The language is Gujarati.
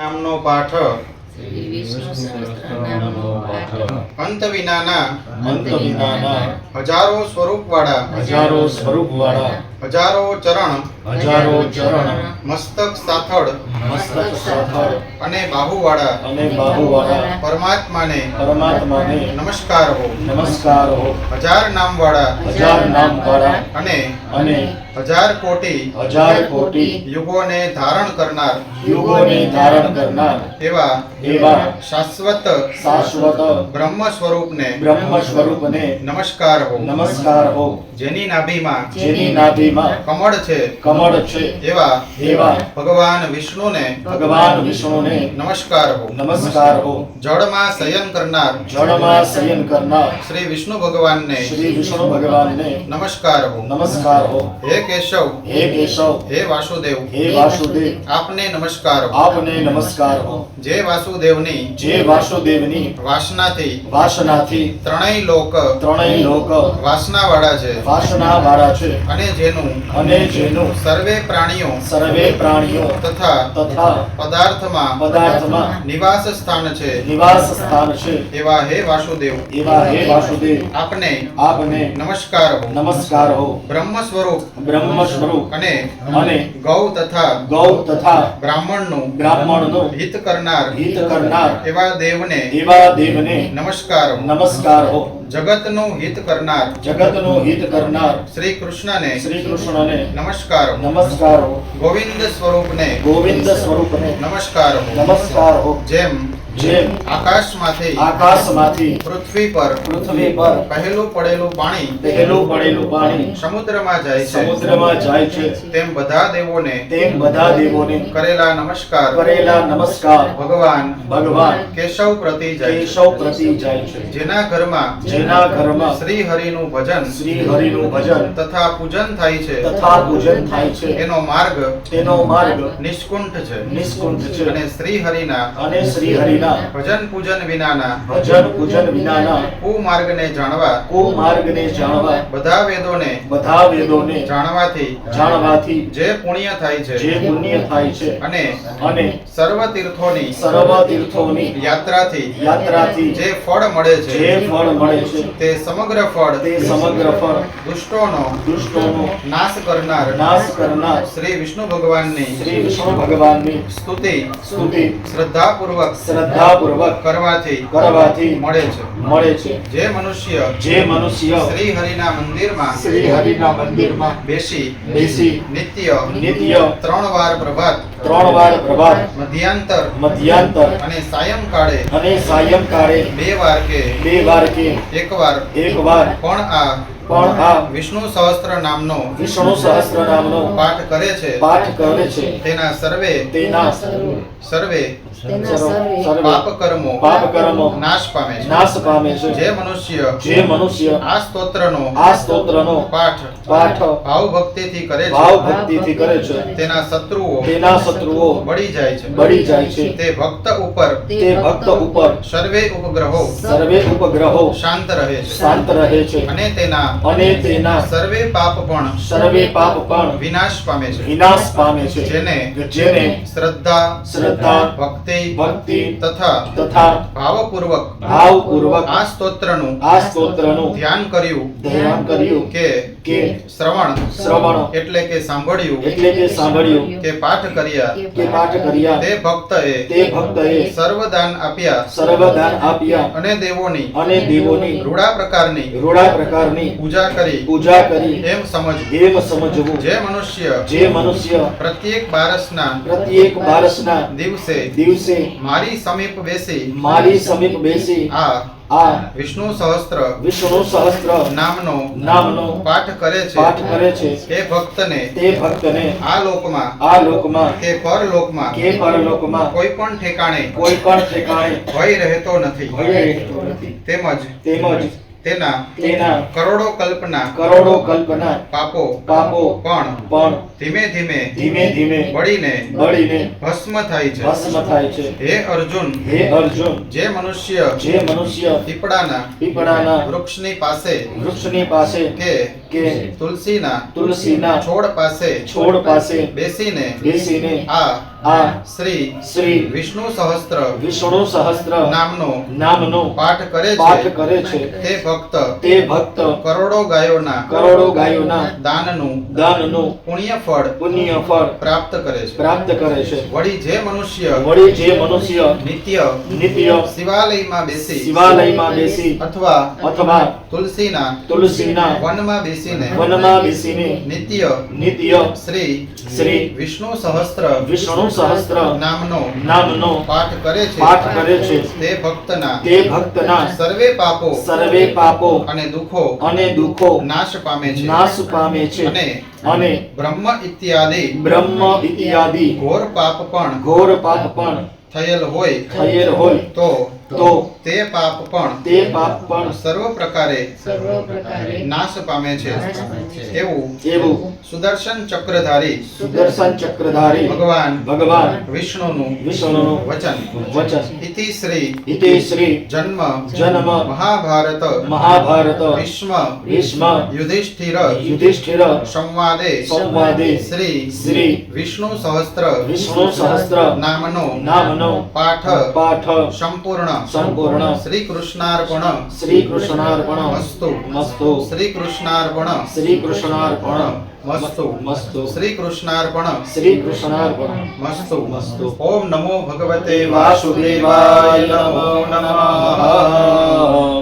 નામનો પાઠ શ્રી વિષ્ણુ સહસ્રનામનો પાઠ અંત વિનાના હજારો સ્વરૂપવાળા હજારો ચરણ મસ્તક સાથળ અને બાહુવાળા પરમાત્માને નમસ્કાર હો. હજાર નામવાળા અને હજાર કોટી યુગોને ધારણ કરનાર એવા શાશ્વત બ્રહ્મ સ્વરૂપને નમસ્કાર હો. જેની નાભીમાં કમળ છે એવા ભગવાન વિષ્ણુને નમસ્કાર હો. જળમાં શયન કરનાર શ્રી વિષ્ણુ ભગવાનને નમસ્કાર હો. હે કેશવ હે વાસુદેવ આપને નમસ્કાર હો. જે વાસુદેવની વાસનાથી ત્રણેય લોક વાસનાવાળા છે અને જેનું સર્વે પ્રાણીઓ તથા પદાર્થમાં નિવાસ સ્થાન છે એવા હે વાસુદેવ આપને નમસ્કાર હો. બ્રહ્મ સ્વરૂપ અને ગૌ તથા બ્રાહ્મણનું હિત કરનાર એવા દેવને નમસ્કાર હો. જગતનું હિત કરનાર શ્રી કૃષ્ણને નમસ્કાર હો. ગોવિંદ સ્વરૂપને નમસ્કાર હો. જેમ આકાશમાંથી પૃથ્વી પર પહેલું પડેલું પાણી સમુદ્રમાં જાય છે તેમ બધા દેવોને કરેલા નમસ્કાર ભગવાન કેશવ પ્રતિ જાય છે. જેના ઘરમાં શ્રી હરિનું ભજન તથા પૂજન થાય છે એનો માર્ગ નિષ્કુંઠ છે અને શ્રી હરિના ભજન પૂજન વિનાના કુમાર્ગને જાણવા બધા વેદોને જાણવાથી જે પુણ્ય થાય છે અને સર્વ તીર્થોની યાત્રાથી જે ફળ મળે છે તે સમગ્ર ફળ દુષ્ટોનો નાશ કરનાર શ્રી વિષ્ણુ ભગવાનની સ્તુતિ શ્રદ્ધાપૂર્વક કરવાથી મળે છે. જે મનુષ્ય શ્રી હરિના મંદિરમાં બેસી નિત્ય 3 વાર પ્રભાત મધ્યાંતર અને સાયંકાળે 2 વાર કે 1 વાર પણ આ વિષ્ણુ સહસ્ત્ર નામનો પાઠ કરે છે તેના સર્વે પાપ કર્મો નાશ પામે છે. જે મનુષ્ય આ સ્તોત્રનો પાઠ ભાવભક્તિથી કરે છે તેના શત્રુઓ બળી જાય છે. તે ભક્ત ઉપર સર્વે ઉપગ્રહો શાંત રહે છે અને તેના સર્વે પાપ પણ વિનાશ પામે છે. જેને શ્રદ્ધા ભક્તિ તથા ભાવપૂર્વક આ સ્તોત્રનું ધ્યાન કર્યું કે શ્રવણ એટલે કે સાંભળ્યું કે પાઠ કર્યા તે ભક્તએ સર્વદાન આપ્યા અને દેવોની રૂડા પ્રકારની પૂજા કરી એમ સમજવું. જે મનુષ્ય પ્રત્યેક બારસના દિવસે મારી સમીપ બેસી આ વિષ્ણુ સહસ્ત્ર નામનો પાઠ કરે છે તે ભક્તને આ લોકમાં કે પરલોકમાં કોઈ પણ ઠેકાણે ભય રહેતો નથી. તેમજ તેના કરોડો કલ્પના પાપો પણ ધીમે ધીમે બળીને ભસ્મ થાય છે. હે અર્જુન જે મનુષ્ય પીપળાના વૃક્ષની પાસે કે તુલસીના છોડ પાસે બેસીને આ આ શ્રી શ્રી વિષ્ણુ સહસ્ત્ર વિષ્ણુ સહસ્ત્ર નામનો પાઠ કરે છે તે ભક્ત કરોડો ગાયોના દાનનું પુણ્ય ફળ પ્રાપ્ત કરે છે વળી જે મનુષ્ય નિત્ય શિવાલયમાં બેસી અથવા તુલસીના વનમાં બેસીને નિત્ય શ્રી વિષ્ણુ સહસ્ત્ર નામનો પાઠ કરે છે તે ભક્તના સર્વે પાપો અને દુઃખો નાશ પામે છે અને બ્રહ્મ ઇત્યાદિ ઘોર પાપ પણ થયેલ હોય તો તે પાપ પણ સર્વ પ્રકારે નાશ પામે છે એવું સુદર્શન ચક્રધારી ભગવાન વિષ્ણુનું વચન ઇતિ શ્રી જન્મ મહાભારત ભીષ્મ યુધિષ્ઠિર સંવાદે શ્રી વિષ્ણુ સહસ્ત્ર નામનો પાઠ સંપૂર્ણ શ્રી કૃષ્ણાર્પણ મસ્તુ શ્રી કૃષ્ણાર્પણ મસ્તુ ઓમ નમો ભગવતે વાસુદેવાય નમો નમઃ